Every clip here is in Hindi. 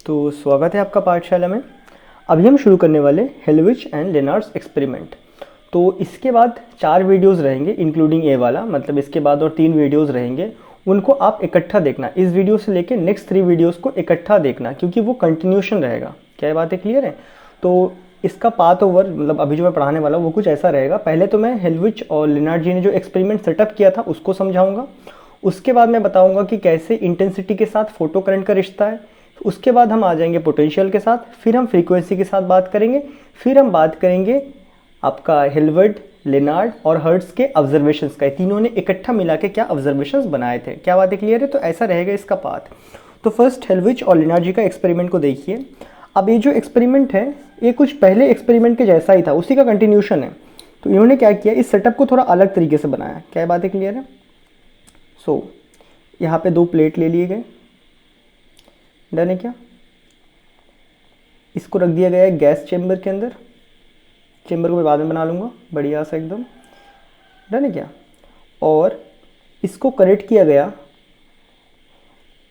तो स्वागत है आपका पाठशाला में। अभी हम शुरू करने वाले हेलविच एंड लेनार्ड्स एक्सपेरिमेंट। तो इसके बाद 4 वीडियोस रहेंगे इंक्लूडिंग ए वाला, मतलब इसके बाद और 3 वीडियोस रहेंगे, उनको आप इकट्ठा देखना। इस वीडियो से लेकर नेक्स्ट 3 वीडियोस को इकट्ठा देखना क्योंकि वो कंटिन्यूशन रहेगा। क्या ये बातें क्लियर है? तो इसका पाथ ओवर, मतलब अभी जो मैं पढ़ाने वाला हूँ वो कुछ ऐसा रहेगा। पहले तो मैं हेलविच और लेनार्ड जी ने जो एक्सपेरिमेंट सेटअप किया था उसको समझाऊंगा। उसके बाद मैं बताऊंगा कि कैसे इंटेंसिटी के साथ फोटो करंट का रिश्ता है। उसके बाद हम आ जाएंगे पोटेंशियल के साथ, फिर हम फ्रीक्वेंसी के साथ बात करेंगे, फिर हम बात करेंगे आपका हिल्बर्ट, लेनार्ड और हर्ट्ज के ऑब्जर्वेशंस का। तीनों ने इकट्ठा मिला के क्या ऑब्जर्वेशंस बनाए थे। क्या बातें क्लियर है? तो ऐसा रहेगा इसका पाथ। तो फर्स्ट हेलविच और लेनार्ड जी का एक्सपेरिमेंट को देखिए। अब ये जो एक्सपेरिमेंट है ये कुछ पहले एक्सपेरिमेंट के जैसा ही था, उसी का कंटिन्यूशन है। तो इन्होंने क्या किया, इस सेटअप को थोड़ा अलग तरीके से बनाया। क्या ये बातें क्लियर है? यहाँ पे 2 प्लेट ले लिए गए, डन है क्या? इसको रख दिया गया है गैस चेम्बर के अंदर। चेम्बर को मैं बाद में बना लूँगा बढ़िया सा एकदम, डन है क्या? और इसको कनेक्ट किया गया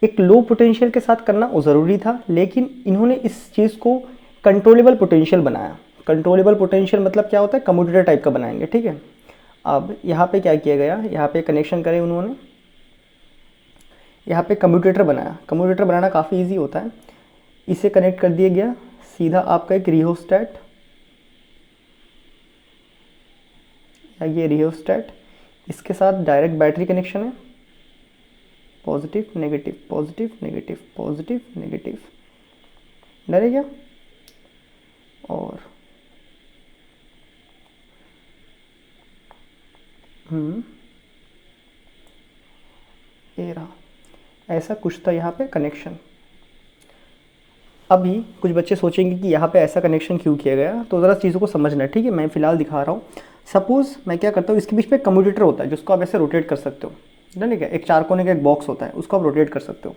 एक लो पोटेंशियल के साथ। करना वो ज़रूरी था, लेकिन इन्होंने इस चीज़ को कंट्रोलेबल पोटेंशियल बनाया। कंट्रोलेबल पोटेंशियल मतलब क्या होता है? कम्यूटेटर टाइप का बनाएंगे, ठीक है। अब यहाँ पे क्या किया गया, यहाँ पे कनेक्शन करे उन्होंने, यहाँ पे कम्यूटेटर बनाया। कम्यूटेटर बनाना काफ़ी इजी होता है। इसे कनेक्ट कर दिया गया सीधा आपका एक रियोस्टैट, ये रियोस्टैट। इसके साथ डायरेक्ट बैटरी कनेक्शन है, positive negative positive negative positive negative, डर है क्या? और ये रहा, ऐसा कुछ था यहाँ पे कनेक्शन। अभी कुछ बच्चे सोचेंगे कि यहाँ पे ऐसा कनेक्शन क्यों किया गया, तो ज़रा चीज़ों को समझना, ठीक है। मैं फ़िलहाल दिखा रहा हूँ। सपोज़ मैं क्या करता हूँ, इसके बीच में एक कम्यूटेटर होता है जिसको आप ऐसे रोटेट कर सकते हो, ठीक है। एक 4 कोने का एक बॉक्स होता है, उसको आप रोटेट कर सकते हो।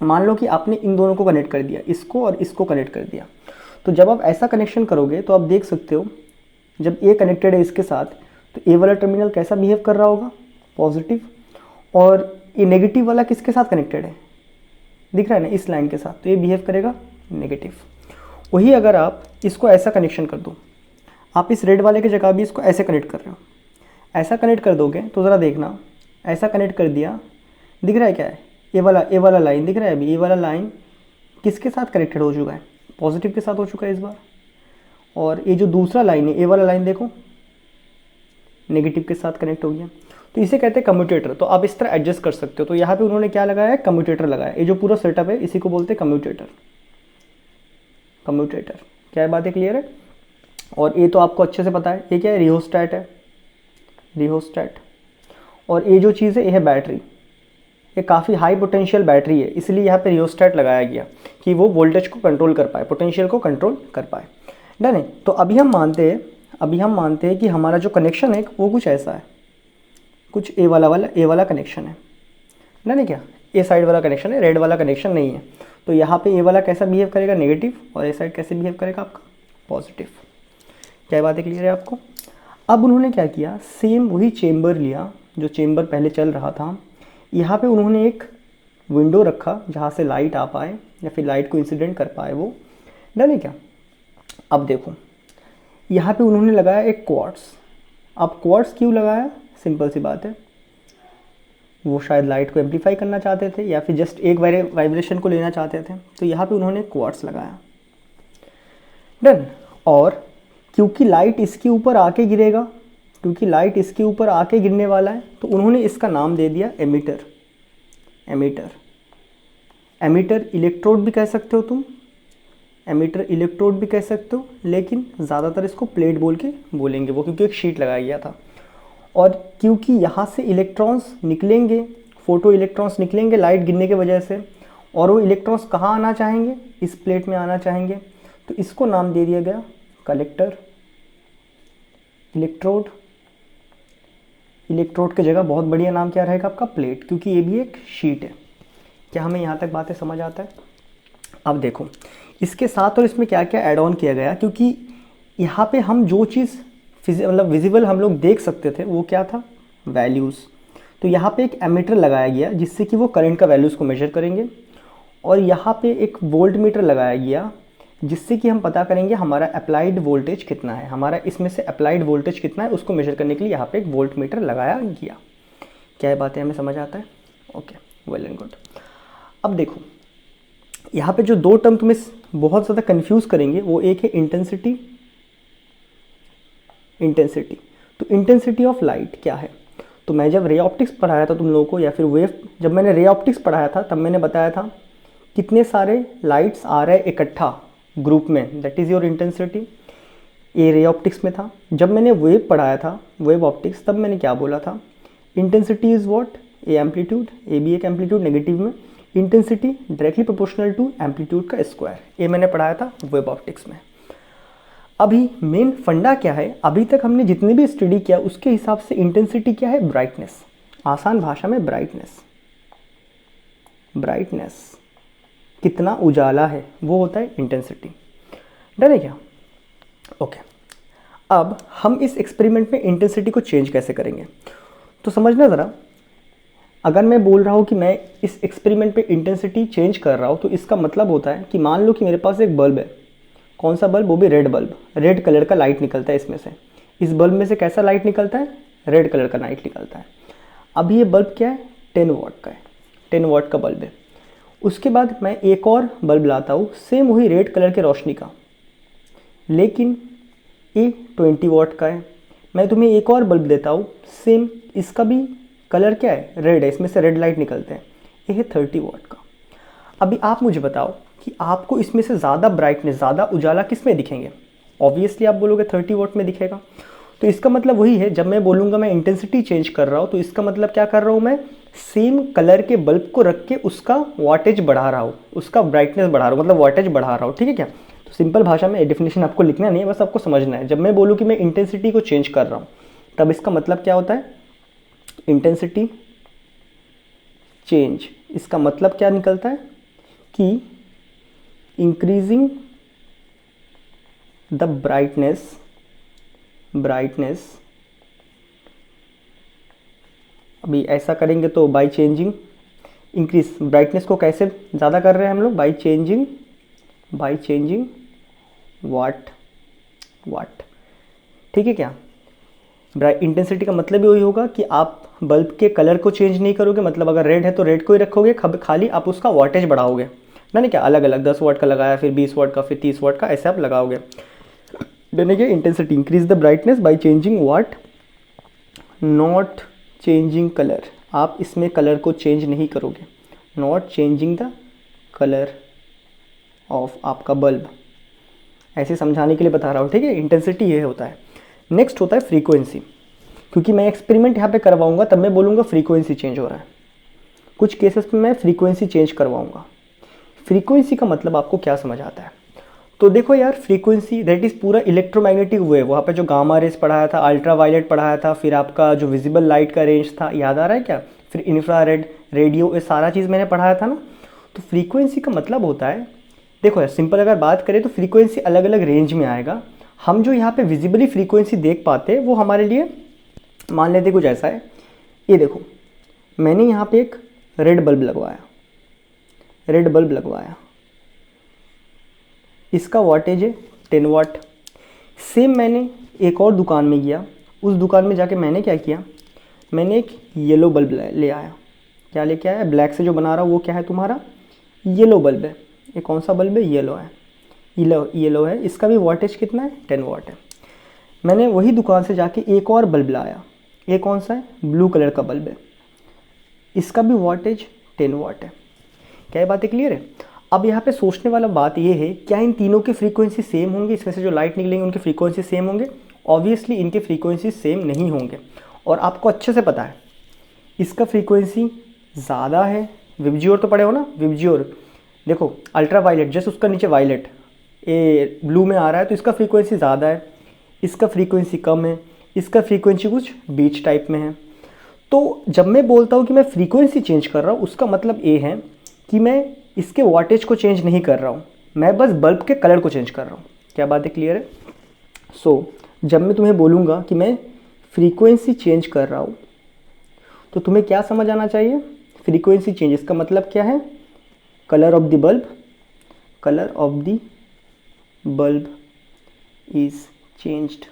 मान लो कि आपने इन दोनों को कनेक्ट कर दिया, इसको और इसको कनेक्ट कर दिया। तो जब आप ऐसा कनेक्शन करोगे तो आप देख सकते हो, जब ए कनेक्टेड है इसके साथ, तो ए वाला टर्मिनल कैसा बिहेव कर रहा होगा? पॉजिटिव। और ये नेगेटिव वाला किसके साथ कनेक्टेड है? दिख रहा है ना, इस लाइन के साथ, तो ये बिहेव करेगा नेगेटिव। वही अगर आप इसको ऐसा कनेक्शन कर दो, आप इस रेड वाले की जगह भी इसको ऐसे कनेक्ट कर रहे हो, ऐसा कनेक्ट कर दोगे तो ज़रा देखना, ऐसा कनेक्ट कर दिया, दिख रहा है क्या है? ए वाला लाइन दिख रहा है। अभी ए वाला लाइन किसके साथ कनेक्टेड हो चुका है? पॉजिटिव के साथ हो चुका है इस बार। और ये जो दूसरा लाइन है, ए वाला लाइन देखो, नेगेटिव के साथ कनेक्ट हो गया। तो इसे कहते हैं कम्यूटेटर। तो आप इस तरह एडजस्ट कर सकते हो। तो यहाँ पे उन्होंने क्या लगाया है? कम्यूटेटर लगाया। ये जो पूरा सेटअप है इसी को बोलते हैं कम्यूटेटर। कम्यूटेटर, क्या है? बातें क्लियर है? और ये तो आपको अच्छे से पता है, ये क्या है? रियोस्टैट है, रियोस्टैट। और ये जो चीज़ है ये है बैटरी। ये काफ़ी हाई पोटेंशियल बैटरी है, इसलिए यहाँ पे रियोस्टैट लगाया गया कि वो वोल्टेज को कंट्रोल कर पाए, पोटेंशियल को कंट्रोल कर पाए, डन है। तो अभी हम मानते हैं कि हमारा जो कनेक्शन है वो कुछ ऐसा है, कुछ ए वाला कनेक्शन है, डन है क्या? ए साइड वाला कनेक्शन है, रेड वाला कनेक्शन नहीं है। तो यहाँ पे ए वाला कैसा बिहेव करेगा? नेगेटिव। और ए साइड कैसे बिहेव करेगा आपका? पॉजिटिव। क्या बातें क्लियर है आपको? अब उन्होंने क्या किया, सेम वही चेम्बर लिया जो चेम्बर पहले चल रहा था। यहाँ पे उन्होंने एक विंडो रखा जहाँ से लाइट आ पाए या फिर लाइट को इंसिडेंट कर पाए वो, डन है क्या? अब देखो, यहाँ पे उन्होंने लगाया एक क्वार्ट्स। अब क्वार्ट्स क्यों लगाया? सिंपल सी बात है, वो शायद लाइट को एम्पलीफाई करना चाहते थे या फिर जस्ट एक वाइब्रेशन को लेना चाहते थे। तो यहाँ पे उन्होंने क्वार्ट्स लगाया, डन। और क्योंकि लाइट इसके ऊपर आके गिरेगा, क्योंकि लाइट इसके ऊपर आके गिरने वाला है, तो उन्होंने इसका नाम दे दिया एमिटर। एमिटर, एमिटर इलेक्ट्रोड भी कह सकते हो तुम, एमिटर इलेक्ट्रोड भी कह सकते हो, लेकिन ज़्यादातर इसको प्लेट बोल के बोलेंगे वो, क्योंकि एक शीट लगाया गया था। और क्योंकि यहाँ से इलेक्ट्रॉन्स निकलेंगे, फोटो इलेक्ट्रॉन्स निकलेंगे लाइट गिरने की वजह से, और वो इलेक्ट्रॉन्स कहाँ आना चाहेंगे? इस प्लेट में आना चाहेंगे। तो इसको नाम दे दिया गया कलेक्टर। इलेक्ट्रोड, इलेक्ट्रोड की जगह बहुत बढ़िया नाम क्या रहेगा आपका? प्लेट, क्योंकि ये भी एक शीट है। क्या हमें यहाँ तक बातें समझ आता है? अब देखो इसके साथ और इसमें क्या क्या ऐड ऑन किया गया, क्योंकि यहाँ पे हम जो चीज़ मतलब विजिबल हम लोग देख सकते थे वो क्या था? वैल्यूज़। तो यहाँ पे एक एमीटर लगाया गया जिससे कि वो करंट का वैल्यूज़ को मेजर करेंगे। और यहाँ पे एक वोल्ट मीटर लगाया गया जिससे कि हम पता करेंगे हमारा अप्लाइड वोल्टेज कितना है, हमारा इसमें से अप्लाइड वोल्टेज कितना है उसको मेजर करने के लिए यहाँ पे एक वोल्ट मीटर लगाया गया। क्या बातें हमें समझ आता है? Okay, well and good. अब देखो यहाँ पे जो दो टर्म तुम्हें बहुत ज़्यादा कंफ्यूज करेंगे वो एक है इंटेंसिटी। तो इंटेंसिटी ऑफ लाइट क्या है? तो मैं जब रे ऑप्टिक्स पढ़ाया था तुम लोगों को, या फिर जब मैंने रे ऑप्टिक्स पढ़ाया था तब मैंने बताया था कितने सारे लाइट्स आ रहे इकट्ठा ग्रुप में, दैट इज़ योर इंटेंसिटी। ये रे ऑप्टिक्स में था। जब मैंने वेव पढ़ाया था, वेव ऑप्टिक्स, तब मैंने क्या बोला था? Intensity is what? A amplitude, A भी एक एम्पलीट्यूड नेगेटिव में, intensity directly proportional to amplitude का स्क्वायर। ये मैंने पढ़ाया था वेव ऑप्टिक्स में। अभी मेन फंडा क्या है? अभी तक हमने जितनी भी स्टडी किया उसके हिसाब से इंटेंसिटी क्या है? ब्राइटनेस। आसान भाषा में ब्राइटनेस कितना उजाला है वो होता है इंटेंसिटी। डन है क्या? ओके। अब हम इस एक्सपेरिमेंट में इंटेंसिटी को चेंज कैसे करेंगे तो समझना ज़रा। अगर मैं बोल रहा हूँ कि मैं इस एक्सपेरिमेंट पे इंटेंसिटी चेंज कर रहा हूँ तो इसका मतलब होता है कि मान लो कि मेरे पास एक बल्ब है। कौन सा बल्ब? वो भी रेड बल्ब। रेड कलर का लाइट निकलता है इसमें से। इस बल्ब में से कैसा लाइट निकलता है? रेड कलर का लाइट निकलता है। अब ये बल्ब क्या है? 10 वाट का है। 10 वाट का बल्ब है। उसके बाद मैं एक और बल्ब लाता हूँ, सेम वही रेड कलर के रोशनी का, लेकिन ये 20 वाट का है। मैं तुम्हें एक और बल्ब देता हूँ, सेम, इसका भी कलर क्या है? रेड है। इसमें से रेड लाइट निकलते हैं। ये है 30 वाट का। अभी आप मुझे बताओ कि आपको इसमें से ज़्यादा ब्राइटनेस, ज़्यादा उजाला किस में दिखेंगे? ऑब्वियसली आप बोलोगे 30 वाट में दिखेगा। तो इसका मतलब वही है, जब मैं बोलूँगा मैं इंटेंसिटी चेंज कर रहा हूँ तो इसका मतलब क्या कर रहा हूँ? मैं सेम कलर के बल्ब को रख के उसका वाटेज बढ़ा रहा हूँ, उसका ब्राइटनेस बढ़ा रहा हूँ, मतलब वाटेज बढ़ा रहा हूँ। ठीक है क्या? तो सिंपल भाषा में डेफिनेशन आपको लिखना नहीं है, बस आपको समझना है। जब मैं बोलूँ कि मैं इंटेंसिटी को चेंज कर रहा हूँ तब इसका मतलब क्या होता है? इंटेंसिटी चेंज, इसका मतलब क्या निकलता है कि इंक्रीजिंग द ब्राइटनेस अभी ऐसा करेंगे तो बाय चेंजिंग, इंक्रीज ब्राइटनेस को कैसे ज़्यादा कर रहे हैं हम लोग? बाय चेंजिंग वाट। ठीक है क्या? इंटेंसिटी का मतलब भी वही होगा कि आप बल्ब के कलर को चेंज नहीं करोगे, मतलब अगर रेड है तो रेड को ही रखोगे, खाली आप उसका वाटेज बढ़ाओगे ना, नहीं क्या? अलग अलग 10 वाट का लगाया, फिर 20 वाट का, फिर 30 वाट का, ऐसे आप लगाओगे। देने के intensity increase the brightness by changing watt, not changing colour. आप इसमें कलर को चेंज नहीं करोगे, not changing the colour of आपका बल्ब। ऐसे समझाने के लिए बता रहा हूँ। ठीक है, इंटेंसिटी ये होता है। नेक्स्ट होता है फ्रीक्वेंसी। क्योंकि मैं एक्सपेरिमेंट यहाँ पे करवाऊंगा तब मैं बोलूँगा फ्रीक्वेंसी चेंज हो रहा है। कुछ केसेस में मैं फ्रीक्वेंसी चेंज करवाऊंगा। फ्रीक्वेंसी का मतलब आपको क्या समझ आता है? तो देखो यार, फ्रीक्वेंसी दैट इज़ पूरा इलेक्ट्रोमैग्नेटिक वेव। वहाँ पे जो गामा रेस पढ़ाया था, अल्ट्रा वायलेट पढ़ाया था, फिर आपका जो विजिबल लाइट का रेंज था, याद आ रहा है क्या? फिर इंफ्रारेड, रेडियो, ये सारा चीज़ मैंने पढ़ाया था ना। तो फ्रीक्वेंसी का मतलब होता है, देखो यार सिंपल अगर बात करें तो फ्रीक्वेंसी अलग अलग रेंज में आएगा। हम जो यहाँ पे विजिबली फ्रीक्वेंसी देख पाते हैं वो हमारे लिए, मान लेते कुछ ऐसा है। ये देखो, मैंने यहाँ पे एक रेड बल्ब लगवाया, इसका वाटेज है 10 वाट। सेम मैंने एक और दुकान में गया, उस दुकान में जाके मैंने क्या किया? मैंने एक येलो बल्ब ले आया। क्या लेके आया? ब्लैक से जो बना रहा हूँ वो क्या है तुम्हारा? येलो बल्ब है। ये कौन सा बल्ब है? येलो है। येलो है। इसका भी वाटेज कितना है? 10 वाट है। मैंने वही दुकान से जाके एक और बल्ब लाया। ये कौन सा है? ब्लू कलर का बल्ब है। इसका भी वाटेज 10 वाट है। क्या ये बातें क्लियर है? अब यहाँ पे सोचने वाला बात ये है, क्या इन तीनों की फ्रीक्वेंसी सेम होंगी? इसमें से जो लाइट निकलेंगे उनकी फ्रीक्वेंसी सेम होंगे? ऑब्वियसली इनके फ्रीक्वेंसी सेम नहीं होंगे। और आपको अच्छे से पता है इसका फ्रीक्वेंसी ज़्यादा है। विबज्योर तो पढ़े हो ना? विबज्योर देखो, अल्ट्रा वायलेट जस्ट उसका नीचे वायलेट, ये ब्लू में आ रहा है तो इसका फ्रीक्वेंसी ज़्यादा है, इसका फ्रीक्वेंसी कम है, इसका फ्रीक्वेंसी कुछ बीच टाइप में है। तो जब मैं बोलता हूँ कि मैं फ्रीक्वेंसी चेंज कर रहा हूँ, उसका मतलब ये है कि मैं इसके वाटेज को चेंज नहीं कर रहा हूँ, मैं बस बल्ब के कलर को चेंज कर रहा हूँ। क्या बात है? क्लियर है? जब मैं तुम्हें बोलूँगा कि मैं फ्रीक्वेंसी चेंज कर रहा हूँ तो तुम्हें क्या समझ आना चाहिए? फ्रीक्वेंसी चेंज, इसका मतलब क्या है? Colour of the bulb is changed,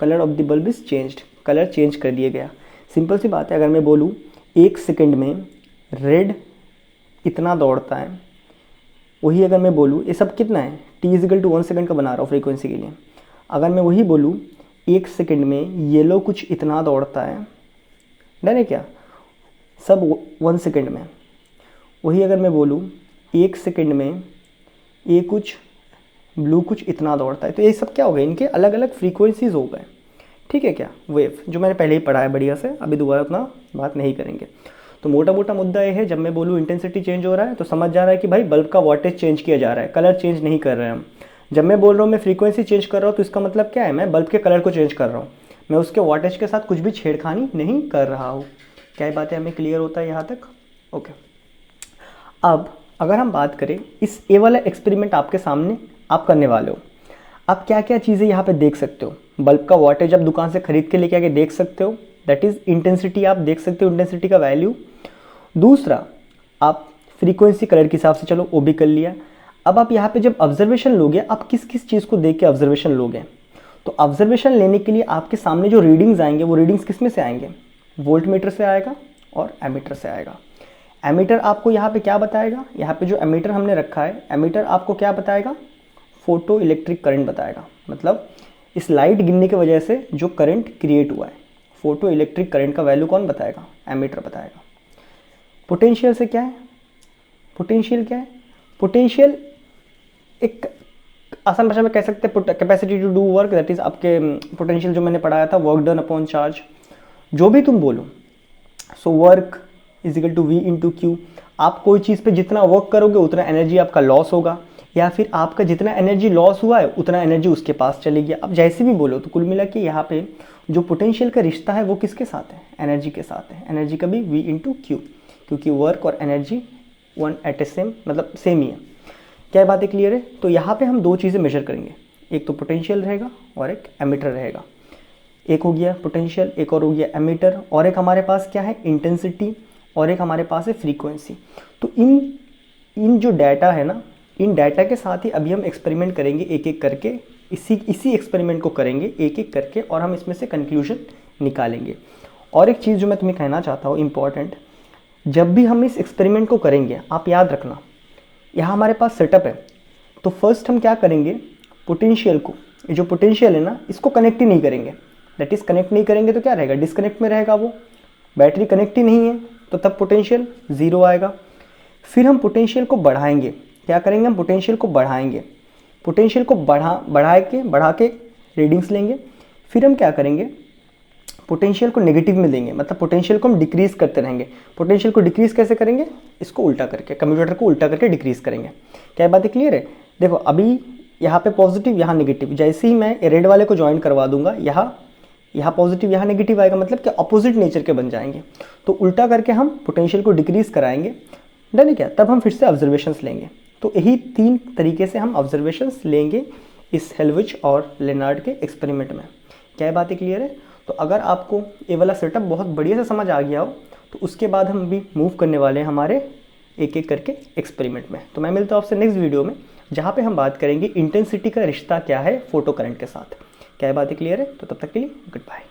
colour of the bulb is changed, colour change कर दिया गया। सिंपल सी बात है, अगर मैं बोलूँ 1 सेकंड में रेड इतना दौड़ता है, वही अगर मैं बोलूँ, ये सब कितना है, t इजिकल टू 1 सेकंड का बना रहा हूँ फ्रीक्वेंसी के लिए। अगर मैं वही बोलूँ 1 सेकंड में येलो कुछ इतना दौड़ता है, डन है क्या, सब 1 सेकंड में। वही अगर मैं बोलूँ 1 सेकंड में ये कुछ ब्लू कुछ इतना दौड़ता है, तो ये सब क्या हो गए, इनके अलग अलग फ्रीक्वेंसीज हो गए, ठीक है क्या, वेव, जो मैंने पहले ही पढ़ा है बढ़िया से, अभी दोबारा उतना बात नहीं करेंगे। तो मोटा मोटा मुद्दा ये है, जब मैं बोलूँ इंटेंसिटी चेंज हो रहा है तो समझ जा रहा है कि भाई बल्ब का वोल्टेज चेंज किया जा रहा है, कलर चेंज नहीं कर रहे हैं हम। जब मैं बोल रहा हूँ मैं फ्रीक्वेंसी चेंज कर रहा हूँ तो इसका मतलब क्या है, मैं बल्ब के कलर को चेंज कर रहा हूँ, मैं उसके वोल्टेज के साथ कुछ भी छेड़खानी नहीं कर रहा हूँ। क्या बात है, हमें क्लियर होता है यहाँ तक? ओके। अब अगर हम बात करें, इस ए वाला एक्सपेरिमेंट आपके सामने आप करने वाले हो, आप क्या क्या चीज़ें यहाँ पे देख सकते हो। बल्ब का वोल्टेज आप दुकान से खरीद के लेके आके देख सकते हो, दैट इज़ इंटेंसिटी, आप देख सकते हो इंटेंसिटी का वैल्यू। दूसरा, आप फ्रीक्वेंसी कलर के हिसाब से, चलो वो भी कर लिया। अब आप यहाँ पे जब ऑब्जर्वेशन लोगे, आप किस किस चीज़ को देख के ऑब्जर्वेशन लोगे, तो ऑब्जर्वेशन लेने के लिए आपके सामने जो रीडिंग्स आएंगे, वो रीडिंग्स किस में से आएंगे, वोल्ट मीटर से आएगा और एमीटर से आएगा। एमीटर आपको यहाँ पे क्या बताएगा, यहाँ पे जो एमीटर हमने रखा है, एमीटर आपको क्या बताएगा, फोटो इलेक्ट्रिक करंट बताएगा। मतलब इस लाइट गिरने की वजह से जो करंट क्रिएट हुआ है, फोटो इलेक्ट्रिक करंट का वैल्यू कौन बताएगा, एमीटर बताएगा। पोटेंशियल से क्या है, पोटेंशियल क्या है, पोटेंशियल एक आसान भाषा में कह सकते हैं capacity to do work, that is आपके पोटेंशियल जो मैंने पढ़ाया था, वर्क डन अपॉन चार्ज, जो भी तुम बोलो। So work is equal to V into Q. आप कोई चीज़ पे जितना वर्क करोगे उतना एनर्जी आपका लॉस होगा, या फिर आपका जितना एनर्जी लॉस हुआ है उतना एनर्जी उसके पास चलेगी। अब जैसे भी बोलो, तो कुल मिला के यहाँ पे जो पोटेंशियल का रिश्ता है वो किसके साथ है, एनर्जी के साथ है। एनर्जी का भी वी इंटू क्यू, क्योंकि वर्क और एनर्जी वन एट ए सेम, मतलब सेम ही है। क्या बातें क्लियर है? तो यहाँ पे हम दो चीज़ें मेजर करेंगे, एक तो पोटेंशियल रहेगा और एक एमीटर रहेगा। एक हो गया पोटेंशियल, एक और हो गया एमीटर, और एक हमारे पास क्या है, इंटेंसिटी, और एक हमारे पास है फ्रीक्वेंसी। तो इन जो डाटा है ना, इन डाटा के साथ ही अभी हम एक्सपेरिमेंट करेंगे एक एक करके, इसी एक्सपेरिमेंट को करेंगे एक एक करके, और हम इसमें से कंक्लूजन निकालेंगे। और एक चीज़ जो मैं तुम्हें कहना चाहता हूँ इम्पॉर्टेंट, जब भी हम इस एक्सपेरिमेंट को करेंगे, आप याद रखना, यहाँ हमारे पास सेटअप है। तो फर्स्ट हम क्या करेंगे, पोटेंशियल को, ये जो पोटेंशियल है ना, इसको कनेक्ट ही नहीं करेंगे। दैट इज़ कनेक्ट नहीं करेंगे तो क्या रहेगा, डिस्कनेक्ट में रहेगा वो, बैटरी कनेक्ट ही नहीं है, तो तब पोटेंशियल ज़ीरो आएगा। फिर हम पोटेंशियल को बढ़ाएंगे, क्या करेंगे, हम पोटेंशियल को बढ़ाएंगे, पोटेंशियल को बढ़ा के रीडिंग्स लेंगे। फिर हम क्या करेंगे, पोटेंशियल को नेगेटिव में देंगे, मतलब पोटेंशियल को हम डिक्रीज़ करते रहेंगे। पोटेंशियल को डिक्रीज़ कैसे करेंगे, इसको उल्टा करके, कम्यूटेटर को उल्टा करके डिक्रीज़ करेंगे। क्या बातें क्लियर है? देखो अभी यहाँ पे पॉजिटिव, यहाँ नेगेटिव, जैसे ही मैं रेड वाले को ज्वाइन करवा दूंगा, यहाँ पॉजिटिव यहाँ नेगेटिव आएगा, मतलब कि अपोजिट नेचर के बन जाएंगे। तो उल्टा करके हम पोटेंशियल को डिक्रीज़ कराएंगे, डन है क्या? तब हम फिर से ऑब्जर्वेशंस लेंगे। तो यही 3 तरीके से हम ऑब्जर्वेशंस लेंगे इस हेल्विच और लेनार्ड के एक्सपेरिमेंट में। क्या बातें क्लियर है? तो अगर आपको ये वाला सेटअप बहुत बढ़िया से समझ आ गया हो, तो उसके बाद हम भी मूव करने वाले हैं हमारे एक एक करके एक्सपेरिमेंट में। तो मैं मिलता हूँ आपसे नेक्स्ट वीडियो में, जहाँ पे हम बात करेंगे इंटेंसिटी का रिश्ता क्या है फोटो करंट के साथ। क्या बातें क्लियर है? तो तब तक के लिए गुड बाय।